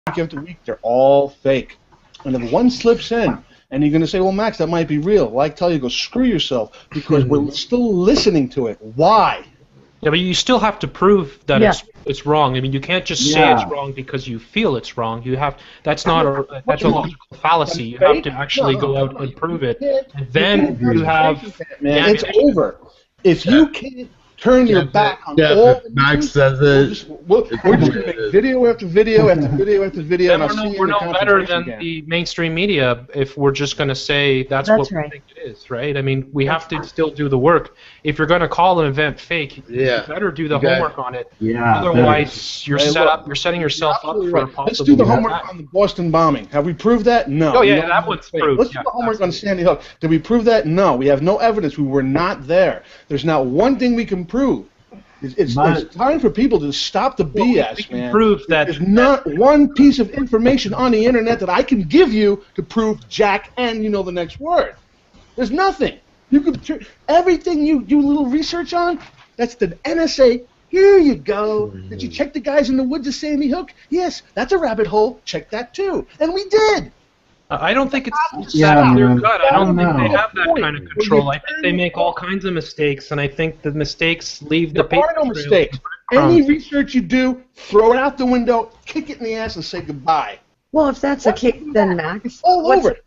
after week, they're all fake. And if one slips in, and you're going to say, well, Max, that might be real. Well, I tell you, go screw yourself, because we're still listening to it. Why? Yeah, but you still have to prove that it's wrong. I mean, you can't just say it's wrong because you feel it's wrong. You have that's a logical fallacy. You have to actually go out and prove it, and then you have. Man, it's over. If you can't turn your back on all Max says it. We're just going to make video after video after video after video. And we're no better than the mainstream media if we're just going to say that's what we think it is, right? I mean, we have to still do the work. If you're going to call an event fake, you better do the homework on it. Yeah. Otherwise, you're setting yourself up for a possible. Let's do the homework on the Boston bombing. Have we proved that? No. Oh yeah, that one's proved. Let's do the homework on Sandy Hook. Did we prove that? No. We have no evidence. We were not there. There's not one thing we can prove. It's time for people to stop the BS, man. Prove that there's not one piece of information on the internet that I can give you to prove jack and you know the next word. There's nothing. You could everything you do a little research on. That's the NSA. Here you go. Did you check the guys in the woods of Sandy Hook? Yes, that's a rabbit hole. Check that too, and we did. I don't think it's that clear cut. I don't think they have that kind of control. I think they make all kinds of mistakes, and I think the mistakes leave the paper. There are no mistakes. Any research you do, throw it out the window, kick it in the ass, and say goodbye. Well, if that's the case, then Max. All over.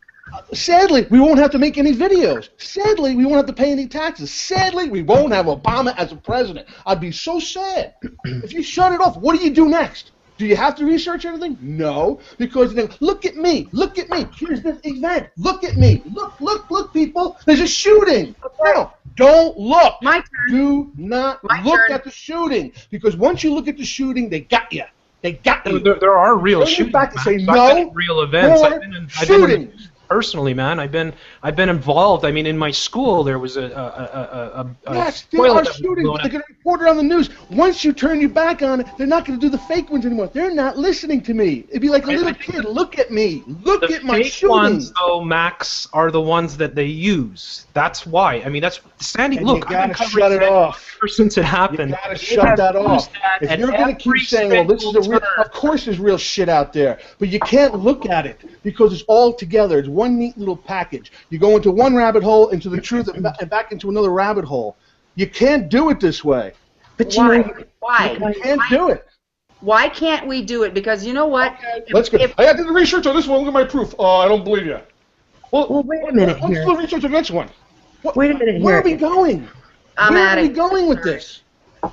Sadly, we won't have to make any videos. Sadly, we won't have to pay any taxes. Sadly, we won't have Obama as a president. I'd be so sad. If you shut it off, what do you do next? Do you have to research anything? No, because you think, look at me, look at me. Here's this event. Look at me. Look, people. There's a shooting. No, don't look. My turn. Do not look at the shooting, because once you look at the shooting, they got you. They got you. There are real shootings. Back to say I've no. been in real events. I've been in personally, man. I've been involved. I mean, in my school, there was yes, there are shootings. They're going to report it on the news. Once you turn your back on it, they're not going to do the fake ones anymore. They're not listening to me. It'd be like a little kid. Look at me. Look at my shootings. The fake ones, though, Max, are the ones that they use. That's why. I mean, that's Sandy. And look, I've been covering it off ever since it happened. You got to shut that off. If you're going to keep saying, well, this is a real, of course there's real shit out there, but you can't look at it because it's all together. It's one neat little package. You go into one rabbit hole, into the truth, and back into another rabbit hole. You can't do it this way. But why? You can't do it. Why can't we do it? Because you know what? Okay, let's go. I did the research on this one. Look at my proof. I don't believe you. Well, wait a minute here. Let's do the research on the next one. Wait a minute here. Where are we going? Where are we going with this?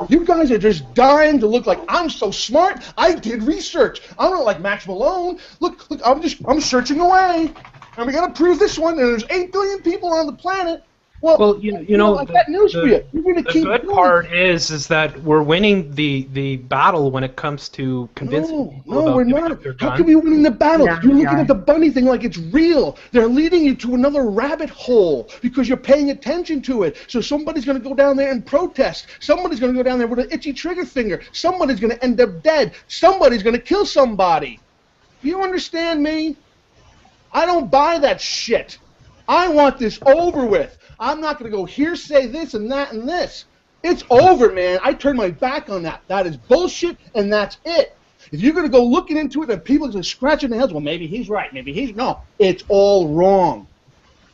You guys are just dying to look like I'm so smart. I did research. I'm not like Max Malone. Look, I'm searching away. And we got to prove this one. And there's 8 billion people on the planet. Well, you know, I've got news for you. You're going to keep good part is that we're winning the battle when it comes to convincing people about we're not. How can we win the battle? Yeah, you're looking at the Bundy thing like it's real. They're leading you to another rabbit hole because you're paying attention to it. So somebody's going to go down there and protest. Somebody's going to go down there with an itchy trigger finger. Somebody's going to end up dead. Somebody's going to kill somebody. You understand me? I don't buy that shit. I want this over with. I'm not going to go here, say this and that and this. It's over, man. I turned my back on that. That is bullshit, and that's it. If you're going to go looking into it and people are just scratching their heads, well, maybe he's right, maybe he's... No, it's all wrong.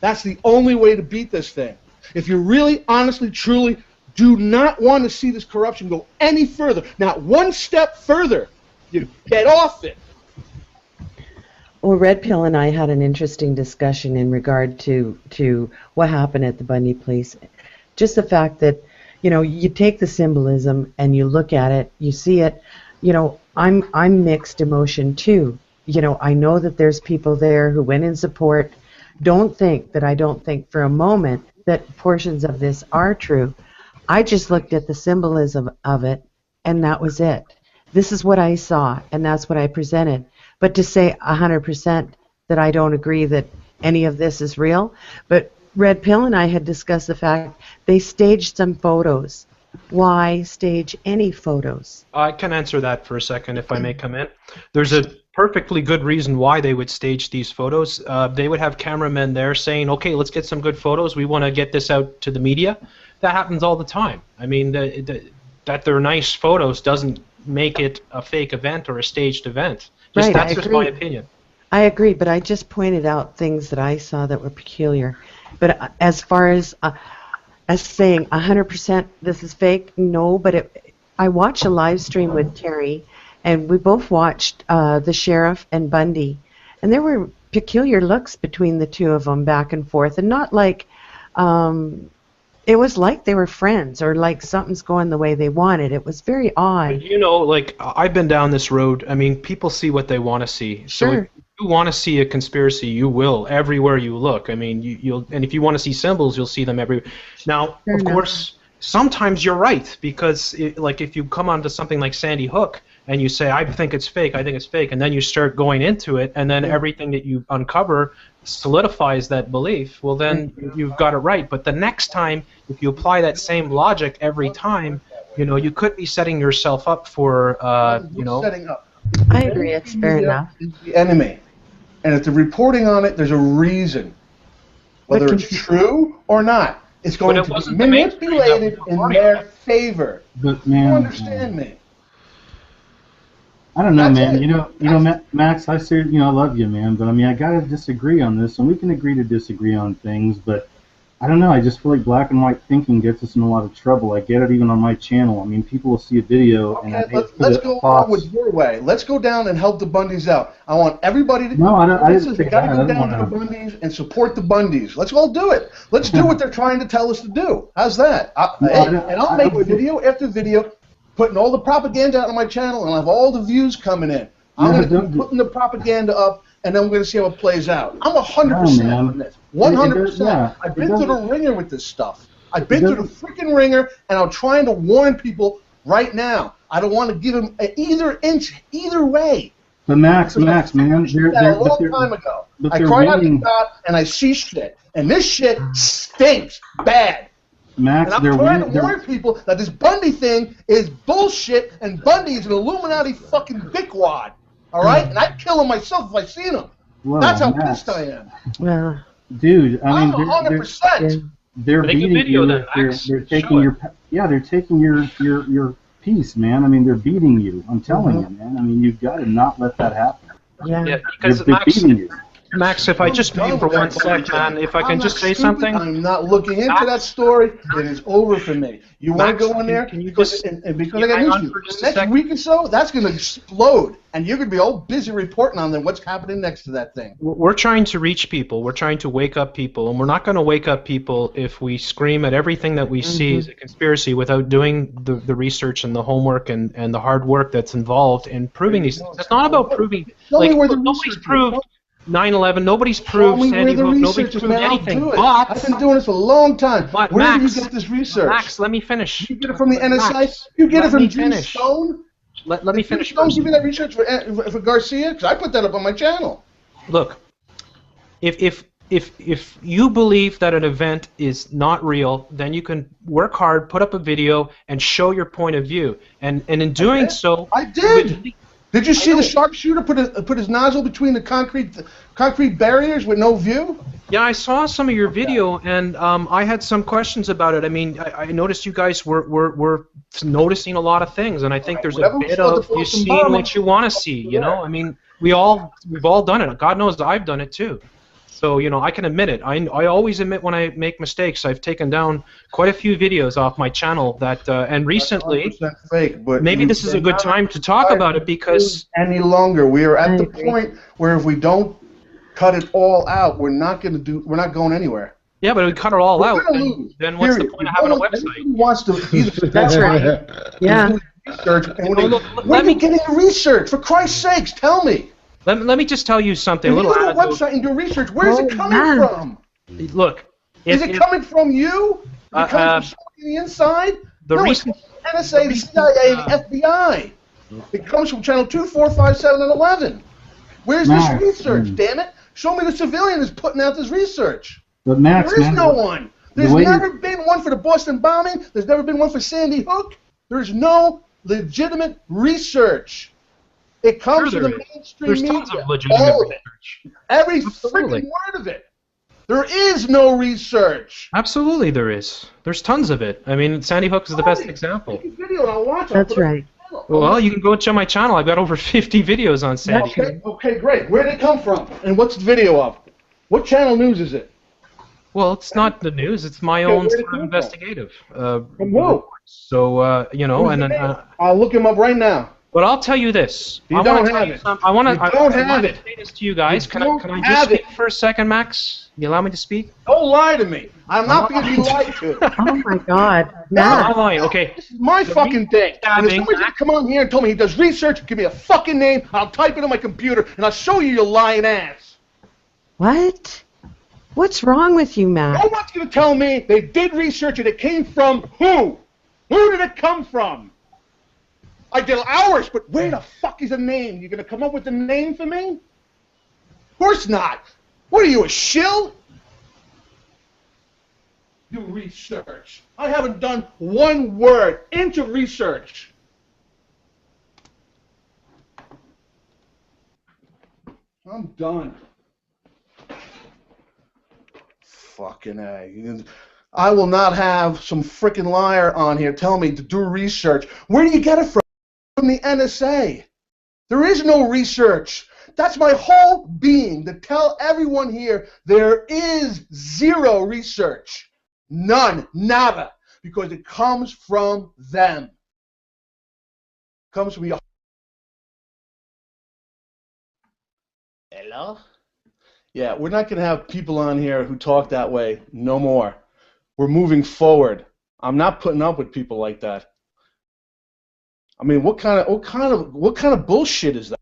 That's the only way to beat this thing. If you really, honestly, truly do not want to see this corruption go any further, not one step further, you get off it. Well, Red Pill and I had an interesting discussion in regard to what happened at the Bundy place. Just the fact that, you know, you take the symbolism and you look at it, you see it. You know, I'm mixed emotion too. You know, I know that there's people there who went in support. Don't think that I don't think for a moment that portions of this are true. I just looked at the symbolism of it, and that was it. This is what I saw, and that's what I presented. But to say 100% that I don't agree that any of this is real, but Red Pill and I had discussed the fact they staged some photos. Why stage any photos? I can answer that for a second, if I may come in. There's a perfectly good reason why they would stage these photos. They would have cameramen there saying, okay, let's get some good photos. We want to get this out to the media. That happens all the time. I mean, that they're nice photos doesn't make it a fake event or a staged event. Right, That's I just agree. my opinion. I agree, but I just pointed out things that I saw that were peculiar. But as far as saying 100% this is fake, no. But I watched a live stream with Terry, and we both watched the sheriff and Bundy, and there were peculiar looks between the two of them back and forth, and not like it was like they were friends or like something's going the way they wanted. It was very odd. But, you know, like, I've been down this road. I mean, people see what they want to see. So Sure. if you want to see a conspiracy, you will everywhere you look. I mean, you'll, and if you want to see symbols, you'll see them everywhere. Now, Fair of enough. course, sometimes you're right, because like if you come onto something like Sandy Hook and you say, I think it's fake, and then you start going into it, and then everything that you uncover solidifies that belief, well, then you've got it right. But the next time, if you apply that same logic every time, you know, you could be setting yourself up for, you know. Setting up. I agree, it's fair enough. Is the enemy, and if they're reporting on it, there's a reason, whether But it's true or not. It's going it to be wasn't the mainstream that manipulated was in reporting their on it. favor. But You man, understand me? I don't know, That's man. it. You know, Max. I love you, man. But I mean, I gotta disagree on this, and we can agree to disagree on things. But I don't know. I just feel like black and white thinking gets us in a lot of trouble. I get it even on my channel. I mean, people will see a video and I Okay, hate let's the go on thoughts. with your way. Let's go down and help the Bundys out. I want everybody to. No, I don't- I This didn't is, say we gotta that. I go don't down to the wanna- Bundys and support the Bundys. Let's all do it. Let's do what they're trying to tell us to do. How's that? No, Hey, I don't- and I'll I make wouldn't- video after video, putting all the propaganda out on my channel, and I'll have all the views coming in. I'm No, going to don't be do- putting the propaganda up, and then we're going to see how it plays out. I'm 100% No, man. on this. 100%. Yeah, I've it been through the doesn't- ringer with this stuff. I've been through the freaking ringer, and I'm trying to warn people right now. I don't want to give them either inch, either way. But Max, Because I man, figured that a long time ago. but I they're cried out to waiting. God, and I see shit. And this shit stinks bad. Max, And I'm they're trying winning. to warn people that this Bundy thing is bullshit, and Bundy is an Illuminati fucking dickwad. All right? And I'd kill him myself if I seen him. Well, That's how Max, pissed I am. Well, dude. I I'm mean, 100%. they're Make a beating video you. then, They're Max. taking Show your they're taking your piece, man. I mean, they're beating you. I'm telling you, man. I mean, you've got to not let that happen. yeah. Yeah, because They're Max, beating you. Max, if I just may for one sec, man, if I can just say something. I'm not looking into that story. It is over for me. You want Max, to go in there? can you because just- and because can I you got hang news on for you. for just The a next second? week or so, that's going to explode, and you're going to be all busy reporting on them what's happening next to that thing. We're trying to reach people. We're trying to wake up people, and we're not going to wake up people if we scream at everything that we see as a conspiracy without doing the research and the homework and the hard work that's involved in proving these things. It's not about proving. Show me Like, where the nobody's research is. proved 9/11. Nobody's Show proved me where Sandy the Hook. research Nobody's is, proved man. I'll anything. do it. But I've been doing this for a long time. But Where Max, do you get this research? Max, let me finish. You get it from the NSA? Max, You get it let from me Jim finish. Stone? Let me Did Jim finish Stone first. give you that research for Garcia? Because I put that up on my channel. Look, if you believe that an event is not real, then you can work hard, put up a video, and show your point of view. And in doing so, I did. Did you see the sharpshooter put his nozzle between the concrete barriers with no view? Yeah, I saw some of your video, and I had some questions about it. I mean, I noticed you guys were noticing a lot of things, and I think there's a Whatever we bit saw the of you Boston seeing bombing. what you want to see. You know, I mean, we've all done it. God knows I've done it too. So, you know, I can admit it. I always admit when I make mistakes. I've taken down quite a few videos off my channel that, and recently, 100% fake, but maybe this is a good time to talk about it because any longer we are at I the agree. point where if we don't cut it all out, we're not going anywhere. yeah, but we cut it all We're out. gonna lose. Then what's the Period. point of having a Everybody website? wants to either That's right. Yeah. research. And when Well, they, look, where let are you me- getting the research? For Christ's sakes, tell me. Let me just tell you something. If A you little go to a anecdote. website and do research, where is Oh, it coming man. from? Look, Is it coming from you? Is it coming from somebody on the inside? the no, recent- it's from the NSA, the CIA, and the FBI. It comes from channel 2, 4, 5, 7, and 11. Where's this Max, research, damn it? Show me the civilian is putting out this research. But Max, There is man, no one. There's way never been one for the Boston bombing. There's never been one for Sandy Hook. There's no legitimate research. It comes Sure from there the is. mainstream There's media. tons of legitimate All of it. research. Every Absolutely. freaking word of it. There is no research. Absolutely, there is. There's tons of it. I mean, Sandy Hook is the best example. Take a video and I'll watch it. That's right. Well, you can go check my channel. I've got over 50 videos on Sandy. Okay, great. Where did it come from? And what's the video of? What channel news is it? Well, it's not the news. It's my Okay, own where'd it sort of come from? investigative. From who? So, you know, Who's and the then. name? I'll look him up right now. But I'll tell you this. You I don't wanna tell have you it. some- I want to. You don't have it. Say this to you guys. You Can don't I just have speak it. for a second, Max? You allow me to speak? Don't lie to me. I'm not going to be lied to. Oh my God, I'm Matt. not lying. Okay. This is my fucking thing. And if stabbing- somebody's going to come on here and tell me he does research, give me a fucking name, I'll type it on my computer, and I'll show you your lying ass. What? What's wrong with you, No Matt? one's going to tell me they did research and it came from who? Who did it come from? I did hours, but where the fuck is a name? You going to come up with a name for me? Of course not. What are you, a shill? Do research. I haven't done one word into research. I'm done. Fucking A. I will not have some freaking liar on here telling me to do research. Where do you get it from? From the NSA. There is no research. That's my whole being, to tell everyone here there is zero research. None. Nada. Because it comes from them. It comes from your... Hello? Yeah, we're not going to have people on here who talk that way no more. We're moving forward. I'm not putting up with people like that. I mean, what kind of bullshit is that?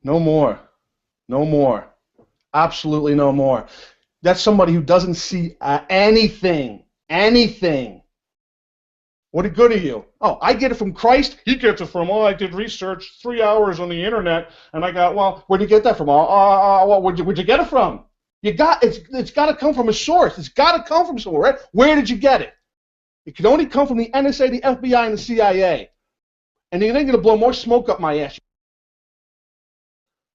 No more. No more. Absolutely no more. That's somebody who doesn't see anything. Anything. What good are you? Oh, I get it from Christ. He gets it from, I did research 3 hours on the internet, and I got, well, where'd you get that from? Where'd you get it from? It's got to come from a source. It's got to come from somewhere, right? Where did you get it? It can only come from the NSA, the FBI, and the CIA. And you're going to blow more smoke up my ass.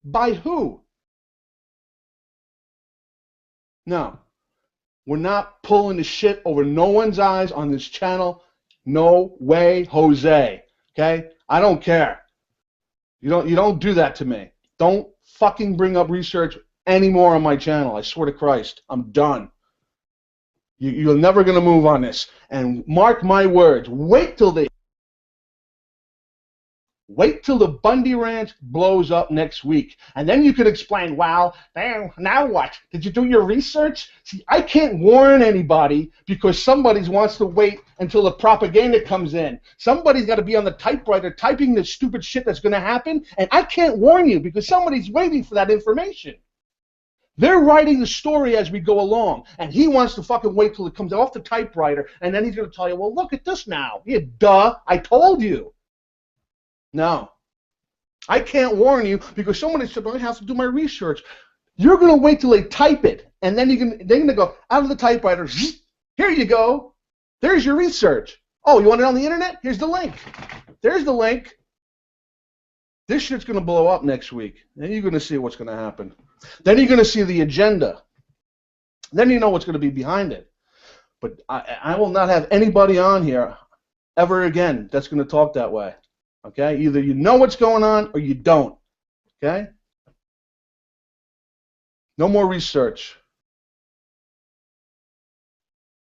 By who? No. We're not pulling the shit over no one's eyes on this channel. No way, Jose. Okay? I don't care. You don't do that to me. Don't fucking bring up research anymore on my channel. I swear to Christ. I'm done. You're never going to move on this. And mark my words. Wait till the Bundy Ranch blows up next week. And then you could explain, wow, now what? Did you do your research? See, I can't warn anybody because somebody wants to wait until the propaganda comes in. Somebody's got to be on the typewriter typing the stupid shit that's going to happen. And I can't warn you because somebody's waiting for that information. They're writing the story as we go along, and he wants to fucking wait till it comes off the typewriter, and then he's going to tell you, well, look at this now. Yeah, duh, I told you. No. I can't warn you because somebody said, well, I have to do my research. You're going to wait till they type it, and then they're going to go out of the typewriter, here you go. There's your research. Oh, you want it on the internet? Here's the link. There's the link. This shit's going to blow up next week. Then you're going to see what's going to happen. Then you're going to see the agenda. Then you know what's going to be behind it. But I will not have anybody on here ever again that's going to talk that way. Okay? Either you know what's going on or you don't. Okay? No more research.